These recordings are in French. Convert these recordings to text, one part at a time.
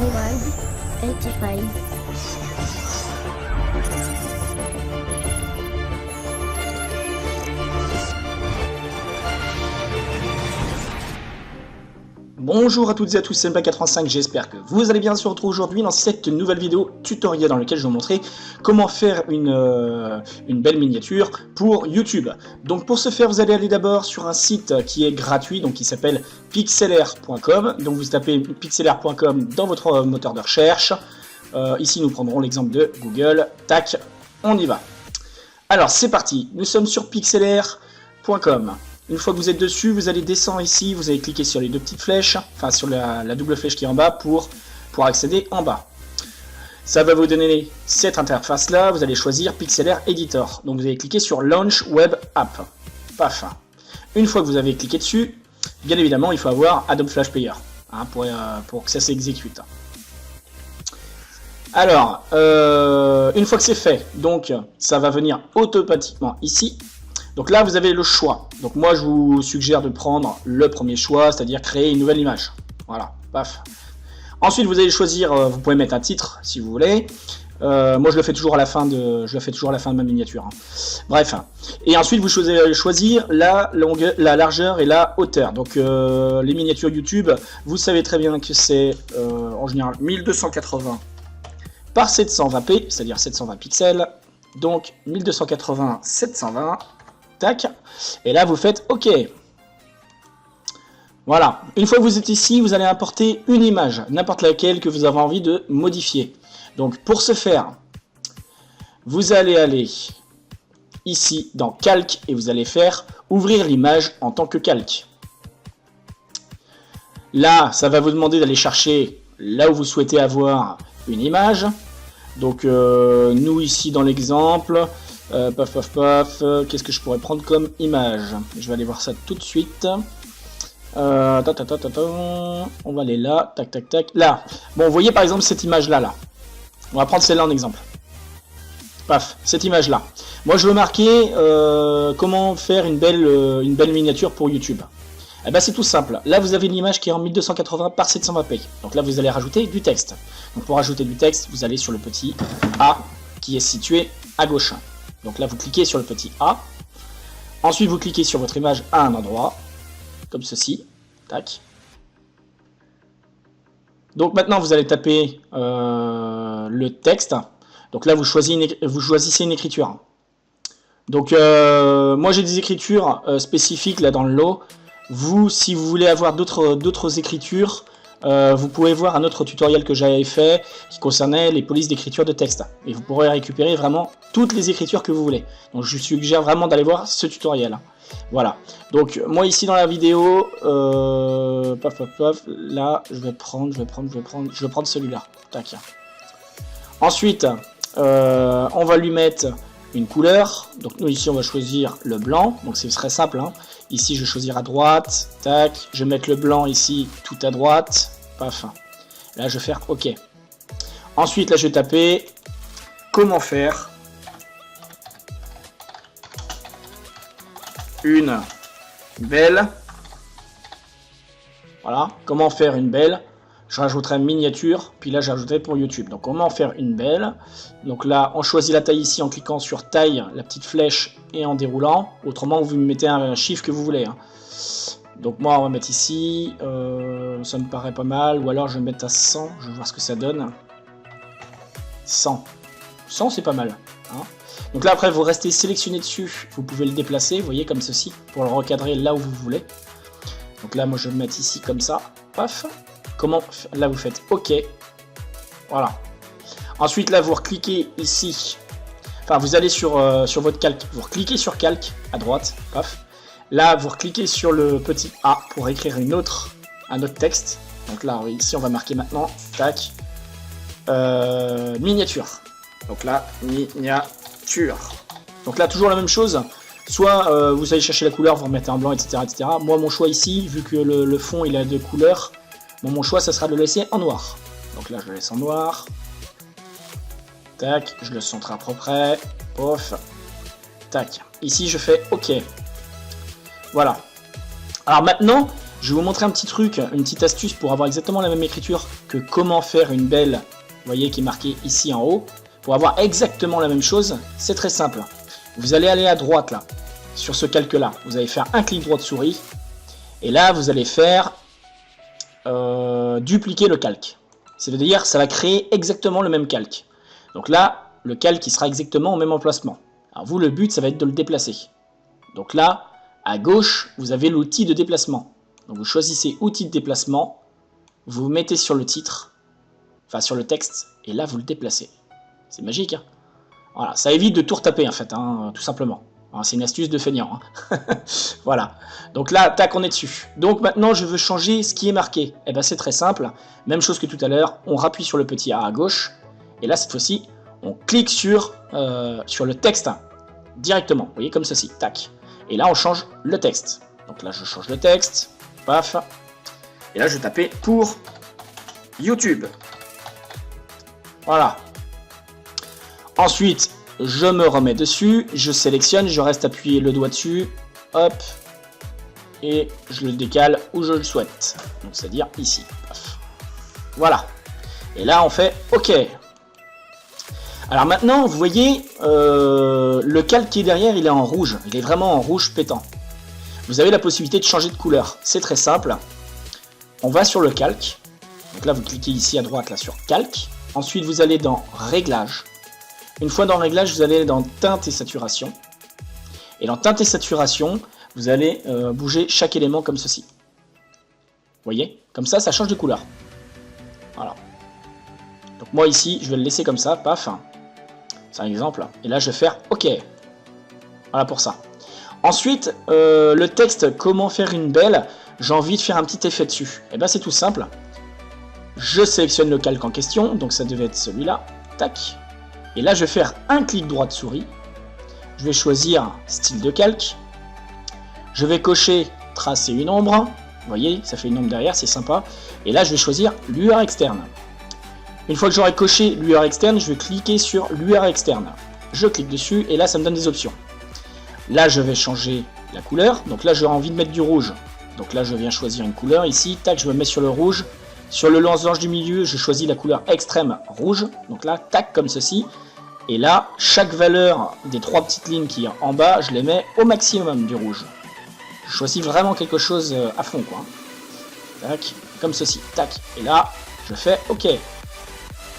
Mobile 85. Bonjour à toutes et à tous, c'est MPA85, j'espère que vous allez bien. On se retrouve aujourd'hui dans cette nouvelle vidéo tutoriel dans laquelle je vais vous montrer comment faire une belle miniature pour YouTube. Donc pour ce faire, vous allez aller d'abord sur un site qui est gratuit, donc qui s'appelle pixlr.com. Donc vous tapez pixlr.com dans votre moteur de recherche. Ici nous prendrons l'exemple de Google. Tac, on y va. Alors c'est parti, nous sommes sur pixlr.com. Une fois que vous êtes dessus, vous allez descendre ici, vous allez cliquer sur les deux petites flèches, enfin sur la double flèche qui est en bas pour accéder en bas. Ça va vous donner cette interface là, vous allez choisir Pixlr Editor. Donc vous allez cliquer sur Launch Web App. Paf. Une fois que vous avez cliqué dessus, bien évidemment il faut avoir Adobe Flash Player hein, pour que ça s'exécute. Alors, une fois que c'est fait, donc ça va venir automatiquement ici. Donc là, vous avez le choix. Donc moi, je vous suggère de prendre le premier choix, c'est-à-dire créer une nouvelle image. Voilà, paf. Ensuite, vous allez choisir, vous pouvez mettre un titre si vous voulez. Moi, je le fais toujours à la fin de ma miniature. Hein. Bref. Et ensuite, vous allez choisir la largeur et la hauteur. Donc les miniatures YouTube, vous savez très bien que c'est en général 1280 par 720p, c'est-à-dire 720 pixels. Donc 1280, 720. Tac, et là vous faites OK. Voilà, une fois que vous êtes ici, vous allez importer une image, n'importe laquelle que vous avez envie de modifier. Donc pour ce faire, vous allez aller ici dans Calque et vous allez faire ouvrir l'image en tant que calque. Là, ça va vous demander d'aller chercher là où vous souhaitez avoir une image. Donc nous ici dans l'exemple, qu'est-ce que je pourrais prendre comme image? Je vais aller voir ça tout de suite. On va aller là, tac tac tac, là. Bon, vous voyez par exemple cette image là. On va prendre celle-là en exemple. Paf, cette image là. Moi je veux marquer comment faire une belle miniature pour YouTube. Eh ben c'est tout simple. Là vous avez une image qui est en 1280 par 720p. Donc là vous allez rajouter du texte. Donc pour rajouter du texte, vous allez sur le petit A qui est situé à gauche. Donc là vous cliquez sur le petit A. Ensuite vous cliquez sur votre image à un endroit, comme ceci. Tac. Donc maintenant vous allez taper le texte. Donc là vous choisissez une écriture. Donc moi j'ai des écritures spécifiques là dans le lot. Vous, si vous voulez avoir d'autres écritures, vous pouvez voir un autre tutoriel que j'avais fait qui concernait les polices d'écriture de texte. Et vous pourrez récupérer vraiment toutes les écritures que vous voulez. Donc je vous suggère vraiment d'aller voir ce tutoriel. Voilà. Donc moi ici dans la vidéo, là je vais prendre celui-là. Tac. Ensuite, on va lui mettre une couleur. Donc nous ici on va choisir le blanc. Donc c'est très simple. Hein. Ici je vais choisir à droite. Tac. Je vais mettre le blanc ici tout à droite. Paf. Là je vais faire OK. Ensuite là je vais taper comment faire une belle. Voilà. Comment faire une belle. Je rajouterai une miniature, puis là j'ajouterai pour YouTube. Donc comment faire une belle. Donc là on choisit la taille ici en cliquant sur taille, la petite flèche et en déroulant. Autrement vous mettez un chiffre que vous voulez. Hein. Donc moi on va mettre ici, ça me paraît pas mal, ou alors je vais mettre à 100, je vais voir ce que ça donne. 100. 100 c'est pas mal. Hein. Donc là après vous restez sélectionné dessus, vous pouvez le déplacer, vous voyez comme ceci, pour le recadrer là où vous voulez. Donc là moi je vais le mettre ici comme ça, paf. Comment, là vous faites OK, voilà. Ensuite là vous recliquez ici, enfin vous allez sur votre calque, vous recliquez sur calque à droite, paf. Là vous recliquez sur le petit A pour écrire un autre texte. Donc là ici on va marquer maintenant, tac, miniature. Donc là miniature. Donc là toujours la même chose. Soit vous allez chercher la couleur, vous remettez en blanc, etc., etc. Moi mon choix ici, vu que le fond il a deux couleurs. Bon, mon choix, ça sera de le laisser en noir. Donc là, je le laisse en noir. Tac, je le centre à peu près. Pof. Tac. Ici, je fais OK. Voilà. Alors maintenant, Je vais vous montrer un petit truc, une petite astuce pour avoir exactement la même écriture que comment faire une belle, vous voyez, qui est marquée ici en haut. Pour avoir exactement la même chose, c'est très simple. Vous allez aller à droite là, sur ce calque-là. Vous allez faire un clic droit de souris. Et là, vous allez faire dupliquer le calque. C'est-à-dire, ça va créer exactement le même calque. Donc là, le calque il sera exactement au même emplacement. Alors vous, le but, ça va être de le déplacer. Donc là, à gauche, vous avez l'outil de déplacement. Donc vous choisissez outil de déplacement, vous vous mettez sur le titre, enfin sur le texte, et là vous le déplacez. C'est magique, hein. Voilà, ça évite de tout retaper en fait, hein, tout simplement. C'est une astuce de feignant. Hein. Voilà. Donc là, tac, on est dessus. Donc maintenant, je veux changer ce qui est marqué. Eh ben c'est très simple. Même chose que tout à l'heure, on rappuie sur le petit A à gauche, et là cette fois-ci, on clique sur le texte directement. Vous voyez, comme ceci, tac. Et là, on change le texte. Donc là, je change le texte. Paf. Et là, je vais taper pour YouTube. Voilà. Ensuite, je me remets dessus. Je sélectionne. Je reste appuyé le doigt dessus. Hop. Et je le décale où je le souhaite. Donc, c'est-à-dire ici. Paf. Voilà. Et là, on fait OK. Alors maintenant, vous voyez, le calque qui est derrière, il est en rouge. Il est vraiment en rouge pétant. Vous avez la possibilité de changer de couleur. C'est très simple. On va sur le calque. Donc là, vous cliquez ici à droite là sur calque. Ensuite, vous allez dans réglages. Une fois dans réglages, vous allez dans teinte et saturation. Et dans teinte et saturation, vous allez bouger chaque élément comme ceci. Vous voyez? Comme ça, ça change de couleur. Voilà. Donc moi ici, je vais le laisser comme ça, paf. C'est un exemple. Et là, je vais faire OK. Voilà pour ça. Ensuite, le texte, comment faire une belle, j'ai envie de faire un petit effet dessus. Et bien, c'est tout simple. Je sélectionne le calque en question, donc ça devait être celui-là. Tac. Et là, je vais faire un clic droit de souris. Je vais choisir style de calque. Je vais cocher tracer une ombre. Vous voyez, ça fait une ombre derrière, c'est sympa. Et là, je vais choisir lueur externe. Une fois que j'aurai coché lueur externe, je vais cliquer sur lueur externe. Je clique dessus et là, ça me donne des options. Là, je vais changer la couleur. Donc là, j'ai envie de mettre du rouge. Donc là, je viens choisir une couleur ici. Tac, je me mets sur le rouge. Sur le losange du milieu, je choisis la couleur extrême rouge. Donc là, tac, comme ceci. Et là, chaque valeur des trois petites lignes qui est en bas, je les mets au maximum du rouge. Je choisis vraiment quelque chose à fond, quoi. Tac, comme ceci. Tac. Et là, je fais OK.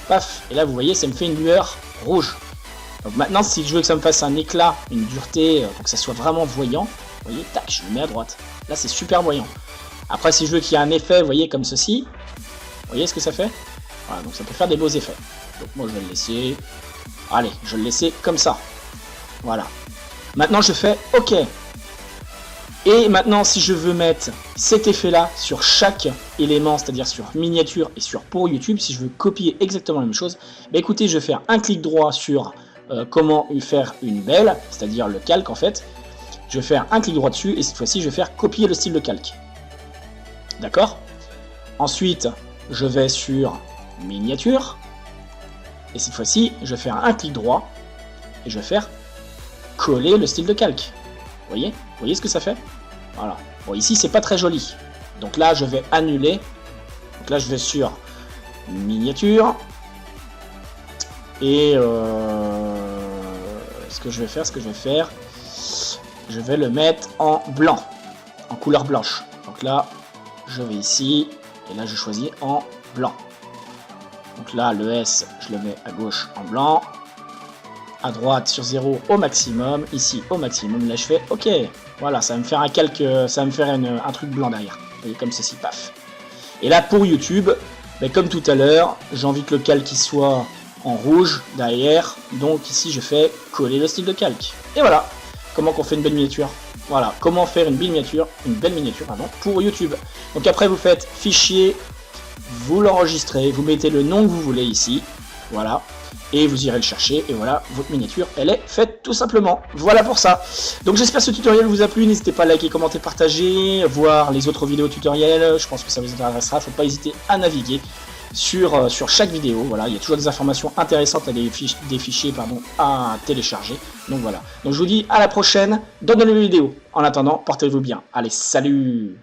Paf, et là vous voyez, ça me fait une lueur rouge. Donc maintenant, si je veux que ça me fasse un éclat, une dureté, pour que ça soit vraiment voyant, vous voyez, tac, je le mets à droite. Là, c'est super voyant. Après, si je veux qu'il y ait un effet, vous voyez, comme ceci, vous voyez ce que ça fait? Voilà, donc ça peut faire des beaux effets. Donc moi, je vais le laisser. Allez, je vais le laisser comme ça. Voilà. Maintenant, je fais OK. Et maintenant, si je veux mettre cet effet-là sur chaque élément, c'est-à-dire sur miniature et sur pour YouTube, si je veux copier exactement la même chose, bah écoutez, je vais faire un clic droit sur comment faire une belle, c'est-à-dire le calque en fait. Je vais faire un clic droit dessus et cette fois-ci, je vais faire copier le style de calque. D'accord? Ensuite, je vais sur miniature et cette fois-ci, je vais faire un clic droit et je vais faire coller le style de calque. Vous voyez ce que ça fait? Voilà. Bon, ici, c'est pas très joli. Donc là, je vais annuler. Donc là, je vais sur miniature. Et ce que je vais faire, je vais le mettre en blanc, en couleur blanche. Donc là, je vais ici, et là, je choisis en blanc. Donc là, le S, je le mets à gauche en blanc. À droite sur 0 au maximum, ici au maximum, là je fais OK. Voilà, ça va me faire un calque, ça va me faire un truc blanc derrière. Vous voyez, comme ceci, paf. Et là pour YouTube, ben, comme tout à l'heure, j'ai envie que le calque il soit en rouge derrière. Donc ici je fais coller le style de calque. Et voilà, comment qu'on fait une belle miniature. Voilà, comment faire une belle miniature, pour YouTube. Donc après vous faites fichier, vous l'enregistrez, vous mettez le nom que vous voulez ici. Voilà. Et vous irez le chercher, et voilà, votre miniature, elle est faite tout simplement. Voilà pour ça. Donc j'espère que ce tutoriel vous a plu, n'hésitez pas à liker, commenter, partager, voir les autres vidéos tutoriels, je pense que ça vous intéressera, faut pas hésiter à naviguer sur chaque vidéo, voilà, il y a toujours des informations intéressantes, des fichiers à télécharger, donc voilà. Donc je vous dis à la prochaine, dans de nouvelles vidéos. En attendant, portez-vous bien. Allez, salut!